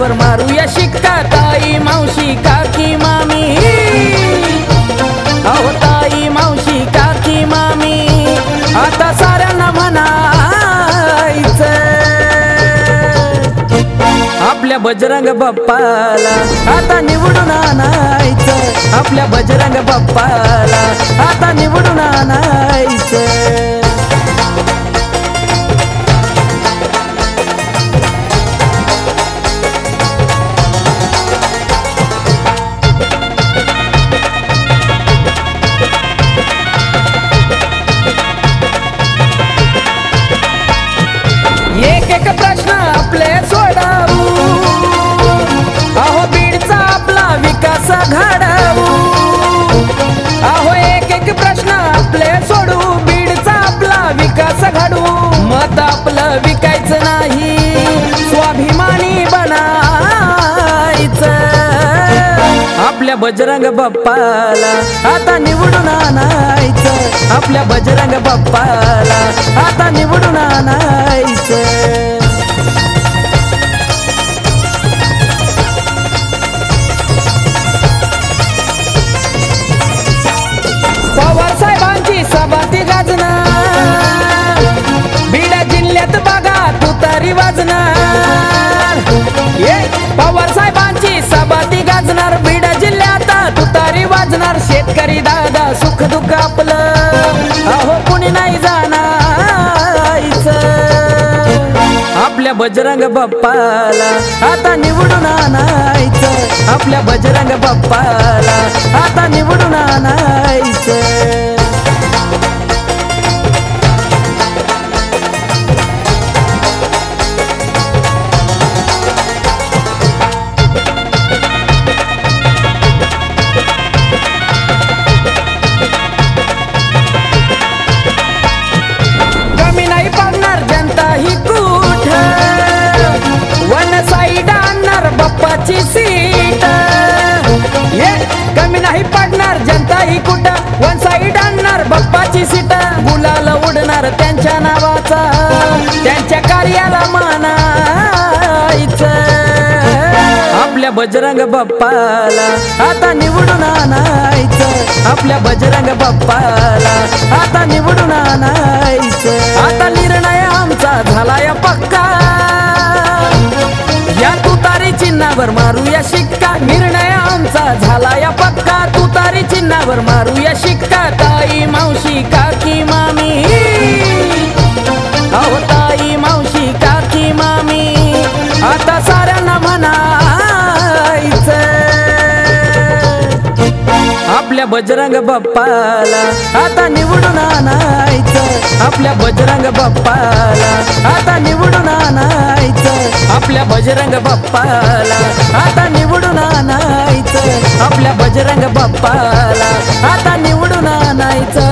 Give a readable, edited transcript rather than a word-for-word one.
चिन्हावर मारूया शिक्का। ताई मावशी काकी मामी, अहो ताई मावशी काकी मामी, आता साऱ्यांना म्हणायचं आपल्या बजरंग बाप्पाला आता निवडून आणायचं। आपल्या बजरंग बाप्पाला आता निवडून आणायचं। एक एक प्रश्न आपले सोडावू, अहो बीडचा आपला विकास घडवू। अहो एक एक प्रश्न आपले सोडू, बीडचा आपला विकास घडवू। मत आपलं विकायचं नाही, स्वाभिमानी बनायचं। आपल्या बजरंग बाप्पाला आता निवडून आणायचं। आपल्या बजरंग बाप्पाला आता निवडून आणायचं। पवार साहेबांची सभा ती गाजणार, बीड जिल्ह्यात बघा तुतारी वाजणार। पवार साहेबांची सभा ती गाजणार, बीड जिल्ह्यात तुतारी वाजणार। शेतकरी दादा सुख दुःख आपलं अहो कुणी नाही जाणायचं। आपल्या बजरंग बाप्पाला आता निवडून आणायचं। आपल्या बजरंग बाप्पाला आता निवडून आणायचं। कमी नाही पडणार जनता ही कुठ, वन साईड आणणार बाप्पाची सीट। कमी नाही पडणार जनता ही कुठ, वन साईड आणणार बाप्पाची सीट। गुलाल उडणार त्यांच्या नावाचा, त्यांच्या कार्याला मानायचं। आपल्या बजरंग बाप्पाला आता निवडून आणायचं। आपल्या बजरंग बाप्पाला आता निवडून आणायचं। आता निर्णय आमचा झालाय पक्का, या तुतारी चिन्हावर मारूया शिक्का। निर्णय आमचा झालाय पक्का, तुतारी चिन्हावर मारूया शिक्का। ताई मावशी काकी मामी, अहो ताई मावशी काकी मामी, आता साऱ्यांना म्हणायचं आपल्या बजरंग बाप्पाला आता निवडून आणायचं। आपल्या बजरंग बाप्पाला आता निवडून आणायचं। आपल्या बजरंग बाप्पाला आता निवडून आणायचं। आपल्या बजरंग बाप्पाला आता निवडून आणायचं।